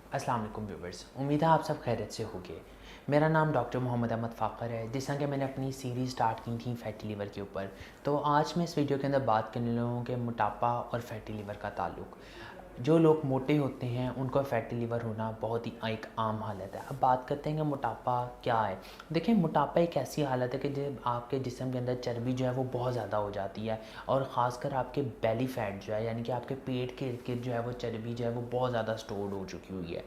अस्सलाम वालेकुम व्यूवर्स, उम्मीद है आप सब खैरियत से होंगे। मेरा नाम डॉक्टर मोहम्मद अहमद फ़ाखर है। जिस तरह कि मैंने अपनी सीरीज़ स्टार्ट की थी फैटी लिवर के ऊपर, तो आज मैं इस वीडियो के अंदर बात करने लगा हूँ कि मोटापा और फैटी लिवर का ताल्लुक़। जो लोग मोटे होते हैं उनको फैटी लिवर होना बहुत ही एक आम हालत है। अब बात करते हैं कि मोटापा क्या है। देखिए, मोटापा एक ऐसी हालत है कि जब आपके जिस्म के अंदर चर्बी जो है वो बहुत ज़्यादा हो जाती है, और ख़ासकर आपके बेली फैट जो है, यानी कि आपके पेट के इर्द गिर्द जो है वो चर्बी जो है वो बहुत ज़्यादा स्टोर्ड हो चुकी हुई है।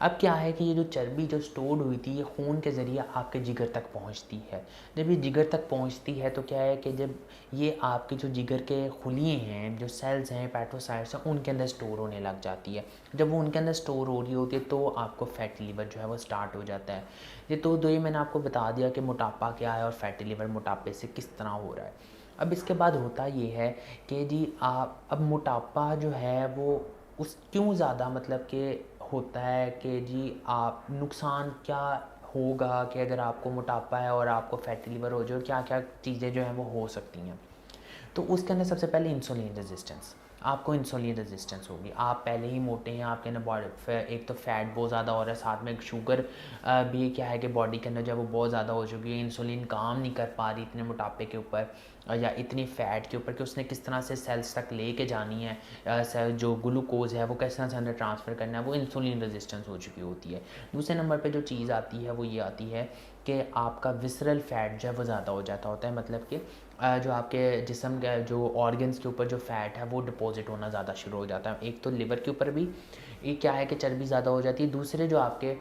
अब क्या है कि ये जो चर्बी जो स्टोर्ड हुई थी, ये खून के ज़रिए आपके जिगर तक पहुंचती है। जब ये जिगर तक पहुंचती है तो क्या है कि जब ये आपके जो जिगर के खुलिए हैं, जो सेल्स हैं, हेपेटोसाइट्स हैं, उनके अंदर स्टोर होने लग जाती है। जब वो उनके अंदर स्टोर हो रही होती है तो आपको फैटी लिवर जो है वो स्टार्ट हो जाता है। ये मैंने आपको बता दिया कि मोटापा क्या है और फैटी लिवर मोटापे से किस तरह हो रहा है। अब इसके बाद होता ये है कि जी आप अब मोटापा जो है वो उस क्यों ज़्यादा मतलब कि होता है कि जी आप नुकसान क्या होगा कि अगर आपको मोटापा है और आपको फैटी लिवर हो जाए, क्या क्या चीज़ें जो हैं वो हो सकती हैं। तो उसके अंदर सबसे पहले इंसुलिन रेजिस्टेंस। आपको इंसुलिन रेजिस्टेंस होगी, आप पहले ही मोटे हैं, आपके अंदर बॉडी एक तो फैट बहुत ज़्यादा हो रहा है, साथ में शुगर भी क्या है कि बॉडी के अंदर जो है वो बहुत ज़्यादा हो चुकी है। इंसुलिन काम नहीं कर पा रही इतने मोटापे के ऊपर या इतनी फ़ैट के ऊपर कि उसने किस तरह से सेल्स तक लेके जानी है। सेल जो ग्लूकोज है वो किस तरह से अंदर ट्रांसफ़र करना है, वो इंसुलिन रेजिस्टेंस हो चुकी होती है। दूसरे नंबर पे जो चीज़ आती है वो ये आती है कि आपका विसरल फ़ैट जो है वो ज़्यादा हो जाता होता है, मतलब कि जो आपके जिस्म के जो ऑर्गन्स के ऊपर जो फ़ैट है वो डिपॉज़िट होना ज़्यादा शुरू हो जाता है। एक तो लिवर के ऊपर भी ये क्या है कि चर्बी ज़्यादा हो जाती है, दूसरे जो आपके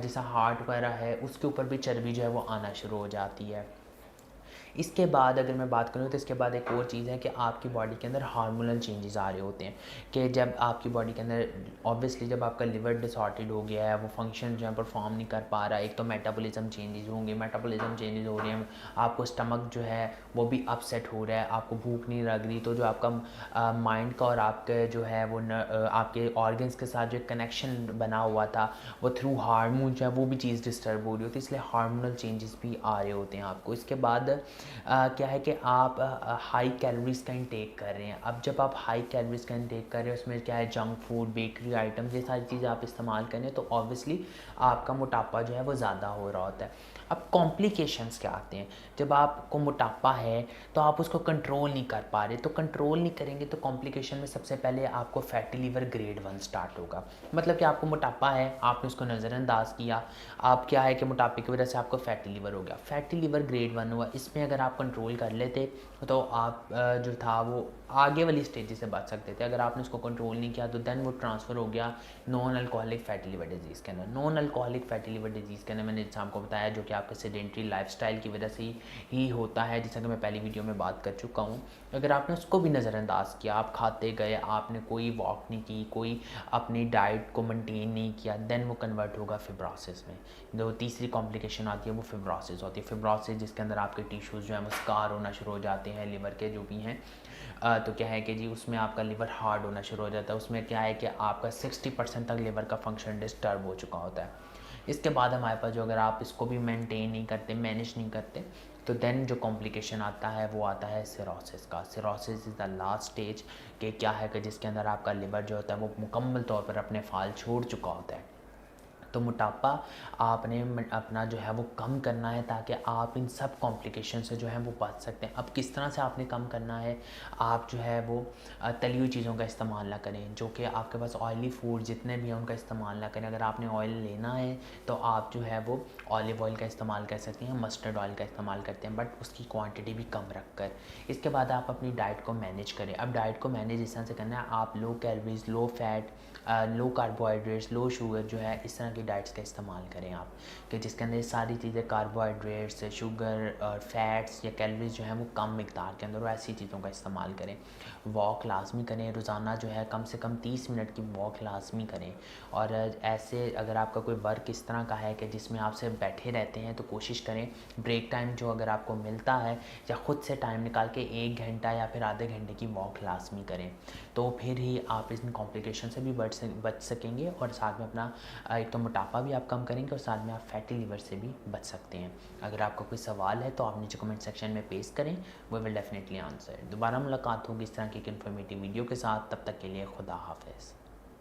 जैसा हार्ट वगैरह है उसके ऊपर भी चर्बी जो है वो आना शुरू हो जाती है। इसके बाद अगर मैं बात करूँ तो इसके बाद एक और चीज़ है कि आपकी बॉडी के अंदर हार्मोनल चेंजेस आ रहे होते हैं। कि जब आपकी बॉडी के अंदर ऑब्वियसली जब आपका लिवर डिसऑर्डर्ड हो गया है, वो फंक्शन जो है परफॉर्म नहीं कर पा रहा है, एक तो मेटाबॉलिज्म चेंजेस होंगे, मेटाबॉलिज्म चेंजेस हो रहे हैं, आपको स्टमक जो है वो भी अपसेट हो रहा है, आपको भूख नहीं लग रही, तो जो आपका माइंड का और आपके जो है वो आपके ऑर्गन्स के साथ जो कनेक्शन बना हुआ था वो थ्रू हार्मोन जो है वो भी चीज़ डिस्टर्ब हो रही होती है, इसलिए हार्मोनल चेंजेस भी आ रहे होते हैं आपको। इसके बाद क्या है कि आप हाई कैलोरीज़ का इंटेक कर रहे हैं। अब जब आप हाई कैलोरीज़ का इंटेक कर रहे हैं, उसमें क्या है जंक फूड, बेकरी आइटम्स, ये सारी चीज़ें आप इस्तेमाल करें तो ऑब्वियसली आपका मोटापा जो है वो ज़्यादा हो रहा होता है। अब कॉम्प्लिकेशंस क्या आते हैं जब आपको मोटापा है तो आप उसको कंट्रोल नहीं कर पा रहे, तो कंट्रोल नहीं करेंगे तो कॉम्प्लिकेशन में सबसे पहले आपको फैटी लिवर ग्रेड 1 स्टार्ट होगा। मतलब कि आपको मोटापा है, आपने उसको नज़रअंदाज किया, आप क्या है कि मोटापे की वजह से आपको फैटी लिवर हो गया, फैटी लिवर ग्रेड 1 हुआ। इसमें अगर आप कंट्रोल कर लेते तो आप जो था वो आगे वाली स्टेजेस से बच सकते थे। अगर आपने उसको कंट्रोल नहीं किया तो देन वो ट्रांसफ़र हो गया non alcoholic fatty liver disease के अंदर। Non alcoholic fatty liver disease के अंदर मैंने जैसे आपको बताया जो कि आपके सेडेंट्री लाइफस्टाइल की वजह से ही होता है, जैसा कि मैं पहली वीडियो में बात कर चुका हूँ। अगर आपने उसको भी नज़रअंदाज किया, आप खाते गए, आपने कोई वॉक नहीं की, कोई अपनी डाइट को मेंटेन नहीं किया, देन वो कन्वर्ट होगा फिब्रोसिस में। जो तीसरी कॉम्प्लिकेशन आती है वो फिब्रोसिस होती है। फिब्रोसिस जिसके अंदर आपके टिश्यूज़ जो है वो स्कार होना शुरू हो जाते हैं लिवर के जो भी हैं। तो क्या है कि जी उसमें आपका लिवर हार्ड होना शुरू हो जाता है। उसमें क्या है कि आपका 60% तक लिवर का फंक्शन डिस्टर्ब हो चुका होता है। इसके बाद हमारे पास जो अगर आप इसको भी मेंटेन नहीं करते, मैनेज नहीं करते, तो देन जो कॉम्प्लिकेशन आता है वो आता है सिरोसिस का। Cirrhosis is the last stage कि क्या है कि जिसके अंदर आपका लिवर जो होता है वो मुकम्मल तौर पर अपने फाल छोड़ चुका होता है। तो मोटापा आपने अपना जो है वो कम करना है ताकि आप इन सब कॉम्प्लिकेशन से जो है वो बच सकते हैं। अब किस तरह से आपने कम करना है, आप जो है वो तली हुई चीज़ों का इस्तेमाल ना करें, जो कि आपके पास ऑयली फूड जितने भी हैं उनका इस्तेमाल ना करें। अगर आपने ऑयल लेना है तो आप जो है वो ऑलिव ऑयल का इस्तेमाल कर सकते हैं, मस्टर्ड ऑयल का इस्तेमाल करते हैं, बट उसकी क्वांटिटी भी कम रख कर। इसके बाद आप अपनी डाइट को मैनेज करें। अब डाइट को मैनेज इस तरह से करना है, आप लो कैलोरीज, लो फैट, लो कार्बोहाइड्रेट्स, लो शुगर जो है इस तरह की डाइट्स का इस्तेमाल करें आप, कि जिसके अंदर सारी चीज़ें कार्बोहाइड्रेट्स, शुगर और फैट्स या कैलोरीज जो हैं वो कम मिकदार के अंदर हो, ऐसी चीज़ों का इस्तेमाल करें। वॉक लाजमी करें, रोज़ाना जो है कम से कम 30 मिनट की वॉक लाजमी करें। और ऐसे अगर आपका कोई वर्क इस तरह का है कि जिसमें आप सिर्फ बैठे रहते हैं तो कोशिश करें ब्रेक टाइम जो अगर आपको मिलता है या ख़ुद से टाइम निकाल के 1 घंटा या फिर आधे घंटे की वॉक लाजमी करें, तो फिर ही आप इन कॉम्प्लिकेशन से भी बच सकेंगे और साथ में अपना एक तो मोटापा भी आप कम करेंगे और साथ में आप फैटी लिवर से भी बच सकते हैं। अगर आपका कोई सवाल है तो आप नीचे कमेंट सेक्शन में पेश करें, वी विल डेफिनेटली आंसर। दोबारा मुलाकात होगी इस तरह की एक इन्फॉर्मेटिव वीडियो के साथ, तब तक के लिए खुदा हाफिज़।